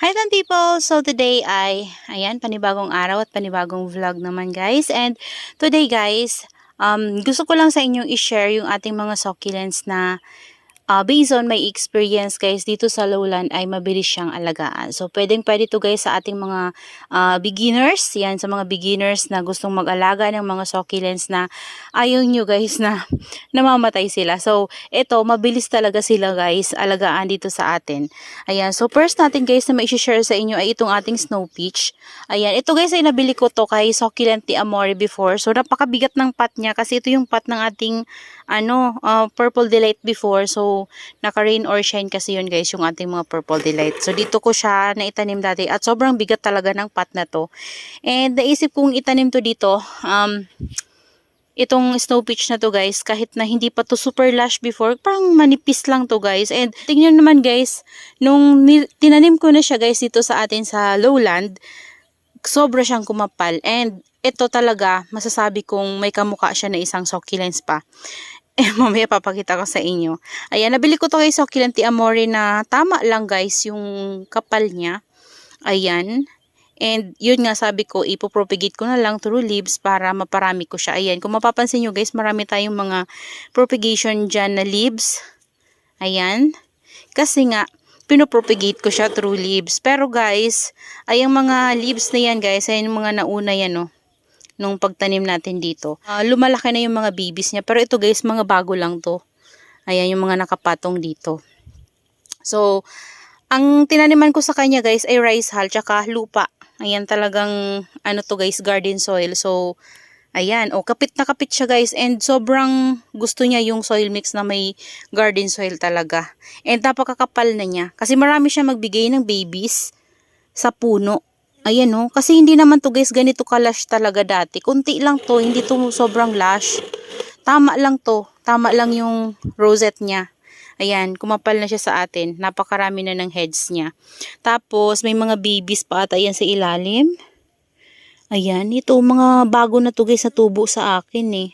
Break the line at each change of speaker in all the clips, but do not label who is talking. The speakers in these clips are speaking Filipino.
Hi then people! So today ay, ayan, panibagong araw at panibagong vlog naman guys. And today guys, gusto ko lang sa inyong i-share yung ating mga succulents na based on my experience guys, dito sa lowland ay mabilis siyang alagaan. So pwede to guys sa ating mga beginners. Yan, sa mga beginners na gustong mag-alaga ng mga succulents na ayaw nyo guys na namamatay sila. So ito, mabilis talaga sila guys alagaan dito sa atin. Ayan, so first natin guys na mai-share sa inyo ay itong ating snow peach. Ayan, ito guys ay nabili ko to kay Succulent Amore before. So napakabigat ng pot niya kasi ito yung pot ng ating Purple Delight before. So naka-rain or shine kasi yun guys, yung ating mga Purple Delight. So dito ko siya naitanim dati at sobrang bigat talaga ng pot na to. And naisip kong itanim to dito, itong snow peach na to guys, kahit na hindi pa to super lush before, parang manipis lang to guys. And tingnan naman guys, nung tinanim ko na siya guys dito sa atin sa lowland, sobra siyang kumapal. And ito talaga, masasabi kong may kamukha siya na isang succulents pa. Mamaya papakita ko sa inyo. Ayan, nabili ko to kay Succulent Amore na tama lang guys yung kapal niya. Ayan. And yun nga sabi ko, ipopropagate ko na lang through leaves para maparami ko siya. Ayan, kung mapapansin nyo guys, marami tayong mga propagation dyan na leaves. Ayan. Kasi nga, pinopropagate ko siya through leaves. Pero guys, ay ang mga leaves na yan guys, ay yung mga nauna yan nung pagtanim natin dito. Lumalaki na yung mga babies niya. Pero ito guys, mga bago lang to. Ayan yung mga nakapatong dito. So, ang tinaniman ko sa kanya guys ay rice hull tsaka lupa. Ayan talagang to guys, garden soil. So, ayan. Kapit na kapit siya guys. And sobrang gusto niya yung soil mix na may garden soil talaga. And napakakapal na niya. Kasi marami siya magbigay ng babies sa puno. Ayan kasi hindi naman to guys ganito ka-lush talaga dati. Kunti lang to, hindi to sobrang lush. Tama lang to. Tama lang yung rosette niya. Ayan, kumapal na siya sa atin. Napakarami na ng heads niya. Tapos, may mga babies pa ata yan sa ilalim. Ayan, ito mga bago na to guys na tubo sa akin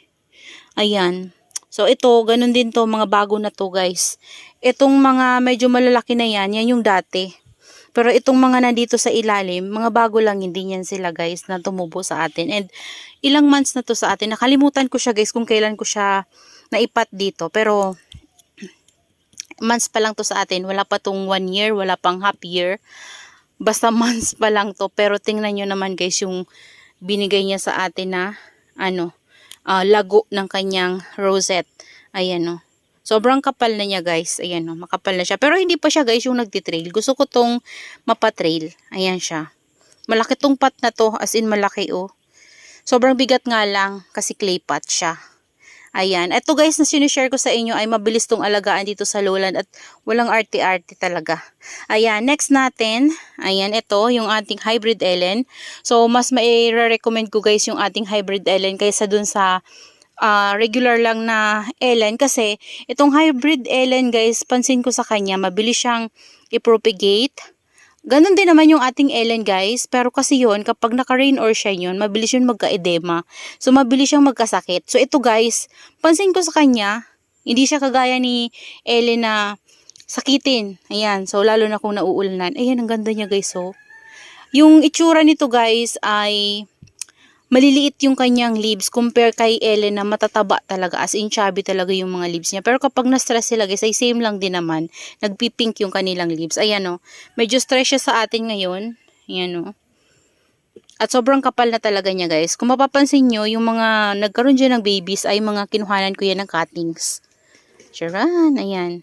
Ayan. So, ito, ganun din to, mga bago na to guys. Itong mga medyo malalaki na yan yung dati. Pero itong mga nandito sa ilalim, mga bago lang, hindi yan sila guys na tumubo sa atin. And ilang months na to sa atin. Nakalimutan ko siya guys kung kailan ko siya naipat dito. Pero months pa lang to sa atin. Wala pa tong 1 year, wala pang half year. Basta months pa lang to. Pero tingnan nyo naman guys yung binigay niya sa atin na lago ng kanyang rosette. Ayan sobrang kapal na niya guys. Ayan makapal na siya. Pero hindi pa siya guys yung nagtitrail. Gusto ko tong mapatrail. Ayan siya. Malaki tong pot na to. As in malaki Sobrang bigat nga lang kasi clay pot siya. Ayan. Ito guys na sinishare ko sa inyo ay mabilis tong alagaan dito sa lowland at walang arte-arte talaga. Ayan. Next natin. Ayan. Ito yung ating hybrid Ellen. So mas mai-recommend ko guys yung ating hybrid Ellen kaysa dun sa regular lang na Ellen kasi itong hybrid Ellen guys, pansin ko sa kanya, mabilis siyang i-propagate. Ganon din naman yung ating Ellen guys, pero kasi yun, kapag naka-rain or shine yun, mabilis yun magka-edema. So, mabilis siyang magkasakit. So, ito guys, pansin ko sa kanya, hindi siya kagaya ni Ellen na sakitin. Ayan, so lalo na kung nauulanan. Ayan, ang ganda niya guys, Yung itsura nito guys ay maliliit yung kanyang leaves compare kay Ellen na matataba talaga. As in chubby talaga yung mga leaves niya. Pero kapag na-stress sila guys ay same lang din naman. Nagpipink yung kanilang leaves. Ayan medyo stress siya sa atin ngayon. Ayan At sobrang kapal na talaga niya guys. Kung mapapansin nyo, yung mga nagkaroon dyan ng babies ay mga kinuhanan ko yan ng cuttings. Charan, ayan.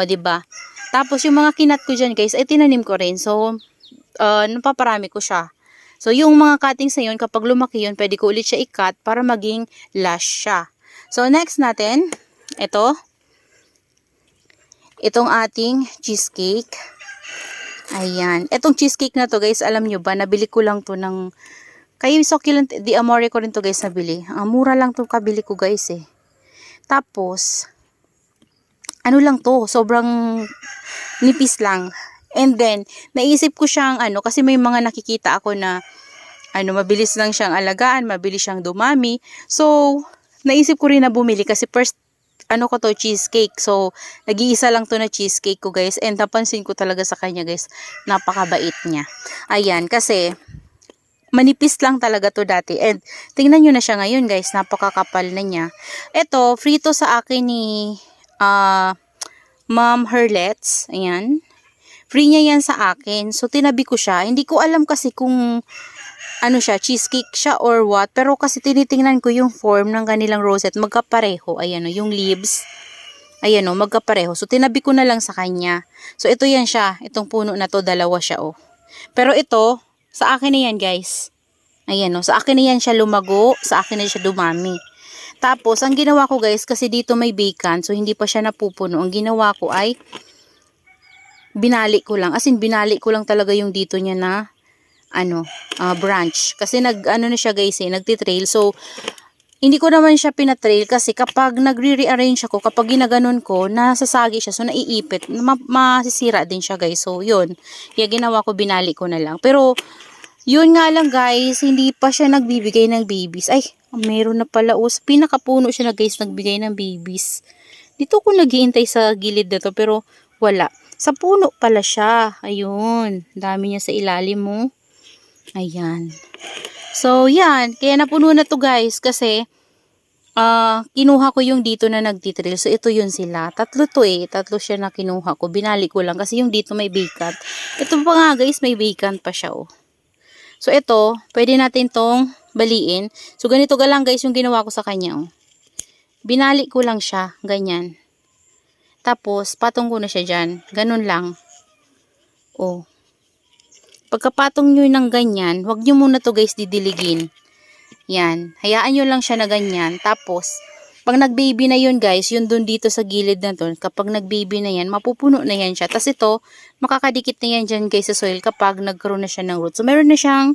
Diba? Tapos yung mga kinat ko dyan guys ay tinanim ko rin. So, napaparami ko siya. So, yung mga cuttings na yun, kapag lumaki yun, pwede ko ulit siya i-cut para maging lush siya. So, next natin, itong ating cheesecake. Ayan. Itong cheesecake na to, guys, alam nyo ba, nabili ko lang to ng, kay Succulent Amore ko rin to, guys, nabili. Mura lang to kabili ko, guys, Tapos, ano lang to, sobrang nipis lang. And then, naisip ko siyang kasi may mga nakikita ako na mabilis lang siyang alagaan, mabilis siyang dumami. So, naisip ko rin na bumili kasi first ano ko to, cheesecake. So, nag-iisa lang to na cheesecake ko guys. And napansin ko talaga sa kanya guys, napakabait niya. Ayan, kasi manipis lang talaga to dati. And tingnan nyo na siya ngayon guys, napakakapal na niya. Ito, free to sa akin ni Ma'am Herlets. Ayan. Free niya yan sa akin. So, tinabi ko siya. Hindi ko alam kasi kung ano siya, cheesecake siya or what. Pero kasi tinitingnan ko yung form ng kanilang rosette. Magkapareho. Ayan o, yung leaves. Ayan o, magkapareho. So, tinabi ko na lang sa kanya. So, ito yan siya. Itong puno na to, dalawa siya o. Pero ito, sa akin na yan guys. Ayan o, sa akin na yan siya lumago. Sa akin na siya dumami. Tapos, ang ginawa ko guys, kasi dito may vacant. So, hindi pa siya napupuno. Ang ginawa ko ay binalik ko lang. As in, binalik ko lang talaga yung dito niya na branch. Kasi ano na siya guys nagtitrail. So, hindi ko naman siya pinatrail kasi kapag nagre-rearrange ako, kapag ginaganon ko, nasasagi siya. So, naiipit. Masisira din siya guys. So, yun. Kaya ginawa ko, binalik ko na lang. Pero, yun nga lang guys, hindi pa siya nagbibigay ng babies. Ay, meron na pala. Pinakapuno siya na guys, nagbigay ng babies. Dito ko naghihintay sa gilid na to, pero wala. Sa puno pala siya. Ayun. Dami niya sa ilalim mo. Ayan. So, yan. Kaya napuno na to guys. Kasi, kinuha ko yung dito na nagtitrail. So, ito yun sila. Tatlo to Tatlo siya na kinuha ko. Binalik ko lang. Kasi yung dito may vacant. Ito pa nga guys, may vacant pa siya oh. So, ito. Pwede natin tong baliin. So, ganito ga lang guys yung ginawa ko sa kanya oh. Binalik ko lang siya. Ganyan. Tapos, patong ko na siya dyan. Ganun lang. Oh. Pagkapatong nyo ng ganyan, wag nyo muna to guys didiligin. Yan. Hayaan nyo lang siya na ganyan. Tapos, pag nag-baby na yun guys, yun dun dito sa gilid na to, kapag nag-baby na yan, mapupuno na yan siya. Tapos ito, makakadikit na yan dyan guys sa soil kapag nagkaroon na siya ng roots. So, meron na siyang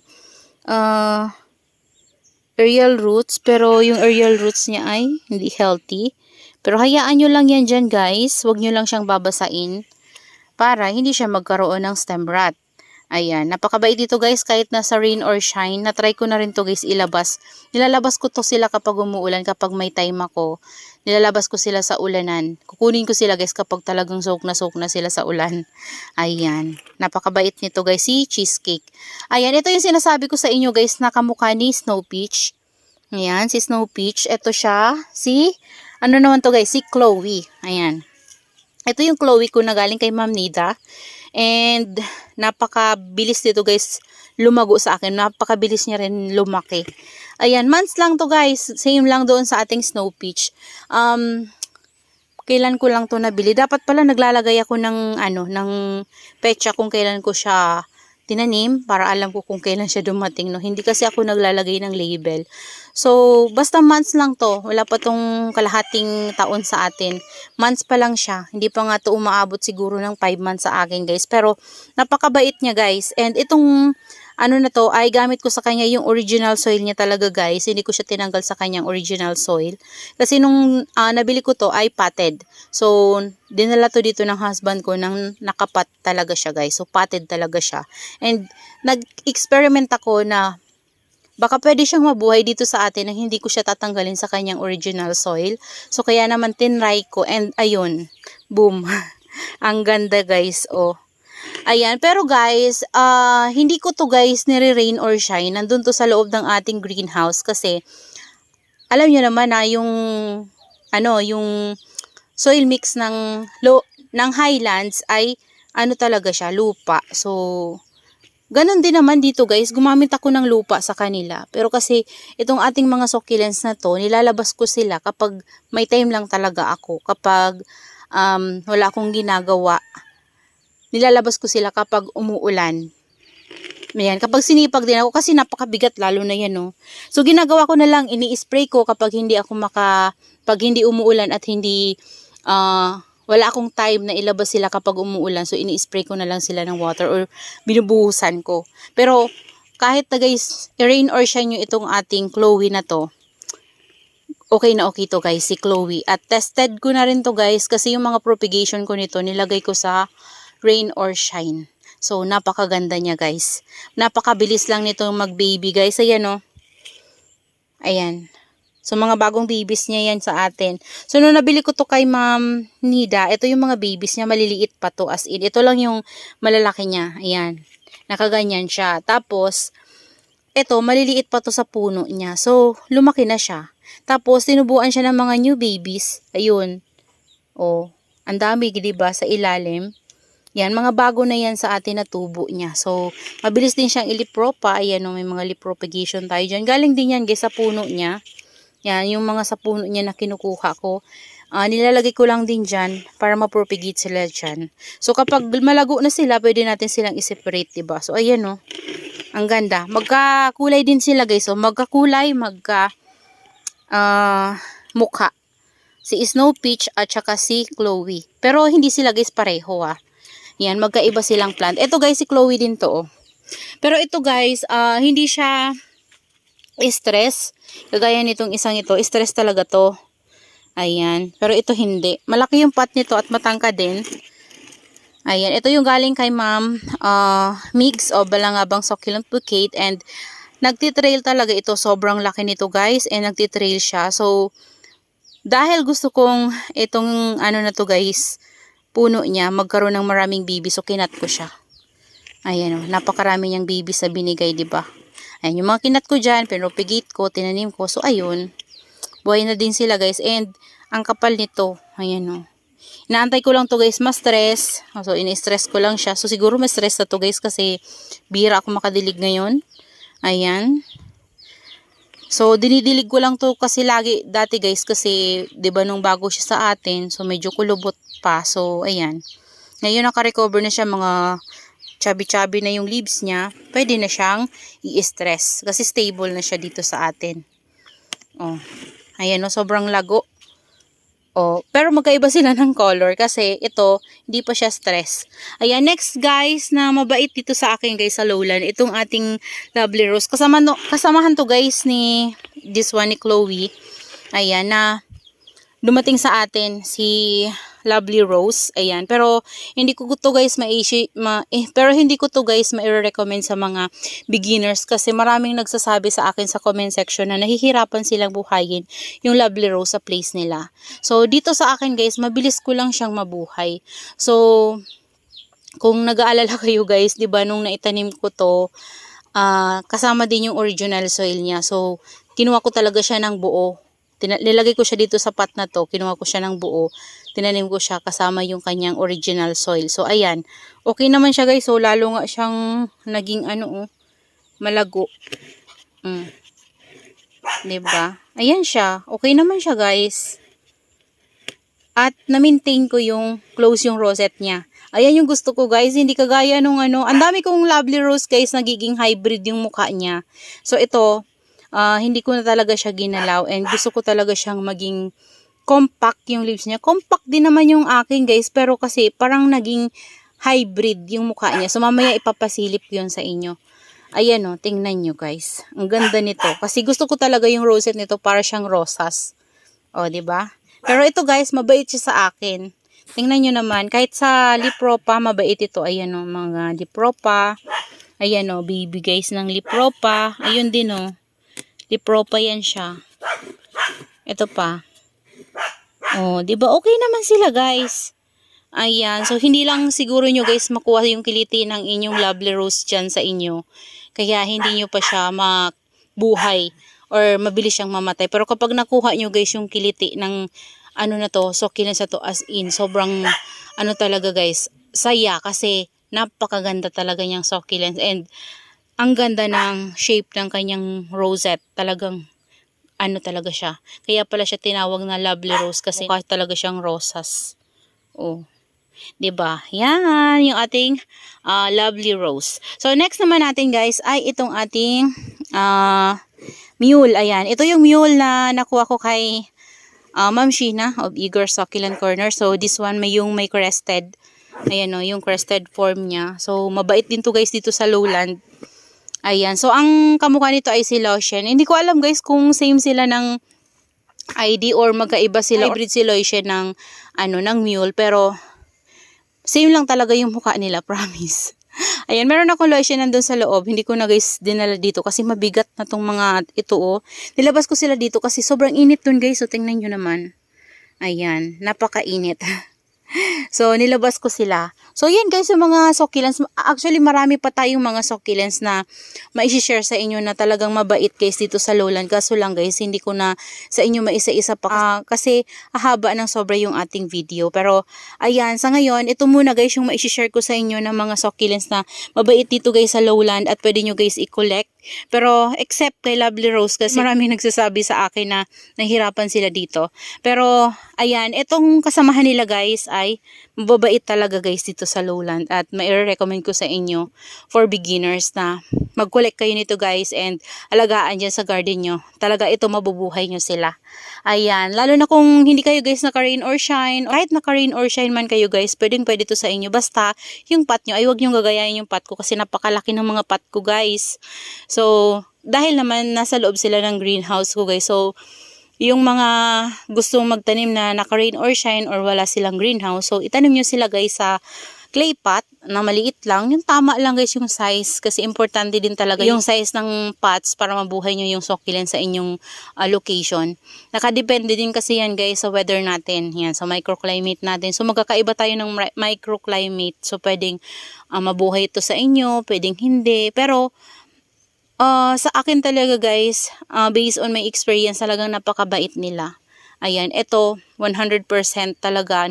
aerial roots, pero yung aerial roots niya ay hindi healthy. Pero hayaan nyo lang yan dyan guys. Huwag nyo lang siyang babasain para hindi siya magkaroon ng stem rot. Ayan. Napakabait dito guys kahit nasa rain or shine. Na-try ko na rin to guys ilabas. Nilalabas ko to sila kapag umuulan. Kapag may time ako. Nilalabas ko sila sa ulanan. Kukunin ko sila guys kapag talagang soak na sila sa ulan. Ayan. Napakabait nito guys. Si Cheesecake. Ayan. Ito yung sinasabi ko sa inyo guys na kamukha ni Snow Peach. Ayan. Si Snow Peach. Ito siya. Ano naman to guys? Si Chloe. Ayan. Ito yung Chloe ko na galing kay Ma'am Nida. And napakabilis dito guys lumago sa akin. Napakabilis niya rin lumaki. Ayan, months lang to guys. Same lang doon sa ating Snow Peach. Kailan ko lang to nabili. Dapat pala naglalagay ako ng petsa kung kailan ko siya tinanim para alam ko kung kailan siya dumating. No? Hindi kasi ako naglalagay ng label. So, basta months lang to. Wala pa tong kalahating taon sa atin. Months pa lang siya. Hindi pa nga to umaabot siguro ng 5 months sa akin guys. Pero, napakabait niya guys. And itong na to ay gamit ko sa kanya yung original soil niya talaga guys. Hindi ko siya tinanggal sa kanyang original soil. Kasi nung nabili ko to ay potted. So, dinala to dito ng husband ko nang nakapat talaga siya guys. So, potted talaga siya. And, nag-experiment ako na baka pwede siyang mabuhay dito sa atin nang hindi ko siya tatanggalin sa kanyang original soil. So, kaya naman tinry ko. And, ayun. Boom. Ang ganda guys. Oh. Ayan, pero guys, hindi ko to guys nire-rain or shine. Nandun to sa loob ng ating greenhouse kasi alam niyo naman na yung soil mix ng highlands ay talaga siya, lupa. So, ganun din naman dito guys, gumamit ako ng lupa sa kanila. Pero kasi itong ating mga succulents na to, nilalabas ko sila kapag may time lang talaga ako. Kapag wala akong ginagawa. Nilalabas ko sila kapag umuulan. Ayan, kapag sinipag din ako kasi napakabigat lalo na yan, no. So ginagawa ko na lang, ini-spray ko kapag hindi umuulan at hindi wala akong time na ilabas sila kapag umuulan. So ini-spray ko na lang sila ng water or binubuhusan ko. Pero kahit na guys, rain or shine nyo itong ating Chloe na to, okay na okay to guys, si Chloe. At tested ko na rin to guys kasi yung mga propagation ko nito nilagay ko sa rain or shine. So, napakaganda niya guys. Napakabilis lang nito mag-baby guys. Ayan o. Ayan. So, mga bagong babies niya yan sa atin. So, nung nabili ko to kay Ma'am Nida, ito yung mga babies niya, maliliit pa to as in. Ito lang yung malalaki niya. Ayan. Nakaganyan siya. Tapos, ito, maliliit pa to sa puno niya. So, lumaki na siya. Tapos, tinubuan siya ng mga new babies. Ayun. Oh, ang dami, diba, sa ilalim. Yan, mga bago na yan sa atin na tubo niya. So, mabilis din siyang ilipropa. Ayan, may mga lip propagation tayo dyan. Galing din yan, guys, sa puno niya. Yan, yung mga sa puno niya na kinukuha ko. Nilalagay ko lang din dyan para ma-propagate sila dyan. So, kapag malago na sila, pwede natin silang i-separate, diba? So, ayan, ang ganda. Magkakulay din sila, guys. So, magkakulay, mukha. Si Snow Peach at saka si Chloe. Pero, hindi sila, guys, pareho, Yan, magkaiba silang plant. Ito guys, si Chloe din to. Pero ito guys, hindi siya stress. Kagaya nitong isang ito, stress talaga to. Ayan. Pero ito hindi. Malaki yung pot nito at matangka din. Ayan. Ito yung galing kay Ma'am Migs o Balangabang Succulent Bouquet. And nagtitrail talaga ito. Sobrang laki nito guys. And nagtitrail siya. So, dahil gusto kong itong na to guys, puno niya, magkaroon ng maraming baby. So, kinat ko siya. Ayan napakarami niyang baby sa binigay, diba? Ayan, yung mga kinat ko dyan, pinropagate ko, tinanim ko. So, ayun. Buhay na din sila, guys. And, ang kapal nito. Ayan, Inaantay ko lang to, guys, ma-stress. So, ini-stress ko lang siya. So, siguro ma-stress na to, guys, kasi bihira ako makadilig ngayon. Ayan. So, dinidilig ko lang to kasi lagi, dati guys, kasi, diba, nung bago siya sa atin, so, medyo kulubot pa. So, ayan. Ngayon, naka-recover na siya, mga chubby-chubby na yung leaves niya. Pwede na siyang i-stress. Kasi stable na siya dito sa atin. Oh. Ayan, sobrang lago. Oh, pero magkaiba sila ng color kasi ito, hindi pa siya stress. Ayan, next guys, na mabait dito sa akin guys sa lowland, itong ating lovely rose. Kasamahan to guys ni this one ni Chloe. Ayan, na dumating sa atin si lovely rose. Ayan, pero hindi ko to guys ma-recommend sa mga beginners kasi maraming nagsasabi sa akin sa comment section na nahihirapan silang buhayin yung lovely rose sa place nila. So, dito sa akin guys, mabilis ko lang siyang mabuhay. So, kung nag-aalala kayo guys, 'di ba nung naitanim ko to, kasama din yung original soil niya. So, kinuha ko talaga siya ng buo. Nilagay ko siya dito sa pot na to, kinuha ko siya ng buo, tinanim ko siya kasama yung kanyang original soil. So, ayan, okay naman siya guys. So, lalo nga siyang naging malago. Diba? Ayan siya, okay naman siya guys. At na-maintain ko yung close yung rosette niya. Ayan yung gusto ko guys, hindi kagaya nung ang dami kong lovely rose guys, nagiging hybrid yung mukha niya. So, ito, hindi ko na talaga siya ginalaw and gusto ko talaga siyang maging compact yung leaves niya. Compact din naman yung akin guys, pero kasi parang naging hybrid yung mukha niya. So mamaya ipapasilip yun sa inyo. Ayan tingnan nyo guys. Ang ganda nito. Kasi gusto ko talaga yung rosette nito para siyang rosas. O, diba? Pero ito guys, mabait siya sa akin. Tingnan nyo naman, kahit sa lipropa, mabait ito. Ayan mga lipropa. Ayan baby guys ng lipropa. Ayun din lipropa yan siya. Ito pa. Oh, 'di ba? Okay naman sila, guys. Ayan. So hindi lang siguro nyo guys makuha yung kiliti ng inyong lovely rose dyan sa inyo. Kaya hindi nyo pa siya mabuhay or mabilis siyang mamatay. Pero kapag nakuha nyo guys yung kiliti ng succulents na to as in, sobrang talaga guys, saya kasi napakaganda talaga niyang succulents and ang ganda ng shape ng kanyang rosette. Talagang talaga siya. Kaya pala siya tinawag na lovely rose kasi mukha talaga siyang rosas. Oh. 'Di ba? Yan yung ating lovely rose. So next naman natin guys ay itong ating mule. Ayan, ito yung mule na nakuha ko kay Ma'am Sheena of Igor Succulent Corner. So this one may crested. Ayan yung crested form niya. So mabait din to guys dito sa lowland. Ayan. So, ang kamukha nito ay si Lotion. Hindi ko alam guys kung same sila ng ID or magkaiba sila. Hybrid si Lotion ng mule. Pero, same lang talaga yung mukha nila. Promise. Ayan, meron akong lotion nandun sa loob. Hindi ko na guys dinala dito kasi mabigat na tong mga ito oh. Nilabas ko sila dito kasi sobrang init dun guys. So tingnan nyo naman. Ayan, napakainit. So, nilabas ko sila. So, yan guys, yung mga succulents. Actually, marami pa tayong mga succulents na ma-share sa inyo na talagang mabait guys dito sa lowland. Kaso lang guys, hindi ko na sa inyo maisa-isa pa kasi ahaba ng sobra yung ating video. Pero, ayan, sa ngayon, ito muna guys yung ma-share ko sa inyo ng mga succulents na mabait dito guys sa lowland at pwede nyo guys i-collect. Pero, except kay Lovely Rose kasi marami nagsasabi sa akin na nahihirapan sila dito. Pero, ayan, itong kasamahan nila guys ay mababait talaga guys dito sa lowland at mai-recommend ko sa inyo for beginners na mag-collect kayo nito guys and alagaan dyan sa garden nyo. Talaga ito mabubuhay nyo sila. Ayan, lalo na kung hindi kayo guys naka-rain or shine, kahit naka-rain or shine man kayo guys, pwede to sa inyo. Basta yung pot nyo ay huwag nyo gagayahin yung pot ko kasi napakalaki ng mga pot ko guys. So, dahil naman nasa loob sila ng greenhouse ko guys. So, yung mga gustong magtanim na naka-rain or shine or wala silang greenhouse, so itanim nyo sila guys sa clay pot na maliit lang. Yung tama lang guys yung size kasi importante din talaga yung size ng pots para mabuhay nyo yung succulent sa inyong location. Nakadepende din kasi yan guys sa weather natin. Yan, sa microclimate natin. So magkakaiba tayo ng microclimate. So pwedeng mabuhay ito sa inyo, pwedeng hindi. Pero sa akin talaga guys, based on my experience, talagang napakabait nila. Ayan, ito 100% talaga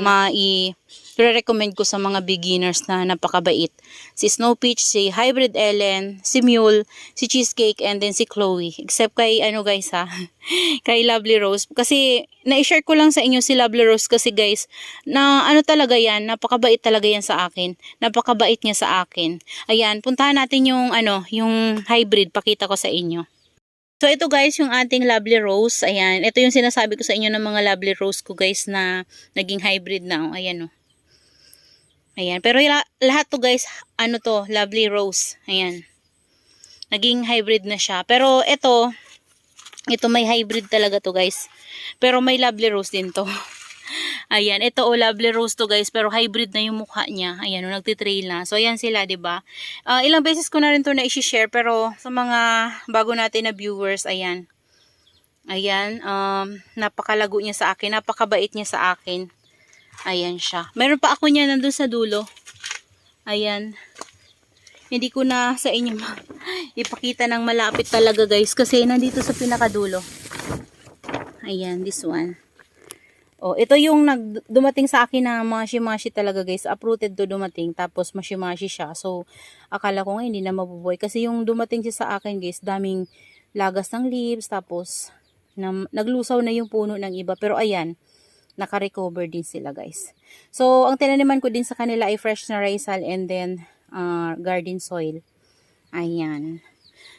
recommend ko sa mga beginners na napakabait. Si Snow Peach, si Hybrid Ellen, si Mule, si Cheesecake, and then si Chloe. Except kay ano guys ha, kay Lovely Rose. Kasi na-share ko lang sa inyo si Lovely Rose kasi guys, na ano talaga yan, napakabait talaga yan sa akin. Napakabait niya sa akin. Ayan, puntahan natin yung yung hybrid, pakita ko sa inyo. So, ito guys, yung ating Lovely Rose. Ayan, ito yung sinasabi ko sa inyo ng mga Lovely Rose ko guys na naging hybrid na. Oh, ayan oh. Ayan, pero lahat to guys, ano to, Lovely Rose. Ayan. Naging hybrid na siya. Pero ito may hybrid talaga to guys. Pero may Lovely Rose din to. Ayan, ito Lovely Rose to guys, pero hybrid na yung mukha niya. Ayan, nagtitrail na. So, ayan sila, 'di ba? Ilang beses ko na rin to na i-share, pero sa mga bago natin na viewers, ayan. Ayan, napakalago niya sa akin, napakabait niya sa akin. Ayan siya. Meron pa ako niya nandun sa dulo. Ayan. Hindi ko na sa inyo ipakita ng malapit talaga guys, kasi nandito sa pinakadulo. Ayan, this one. Oh, ito yung dumating sa akin na mashi-mashi talaga guys. Uprooted to dumating. Tapos mashi-mashi siya. So, akala ko nga hindi na mabubuhay. Kasi yung dumating siya sa akin guys, daming lagas ng leaves. Tapos, naglusaw na yung puno ng iba. Pero ayan, naka-recover din sila guys. So, ang tinaniman ko din sa kanila ay fresh na risal and then garden soil. Ayan.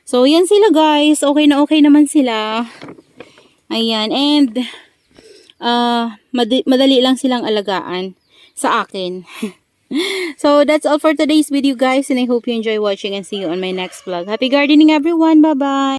So, yan sila guys. Okay na okay naman sila. Ayan. And madali lang silang alagaan sa akin. So, that's all for today's video guys, and I hope you enjoy watching and see you on my next vlog. Happy gardening everyone! Bye-bye!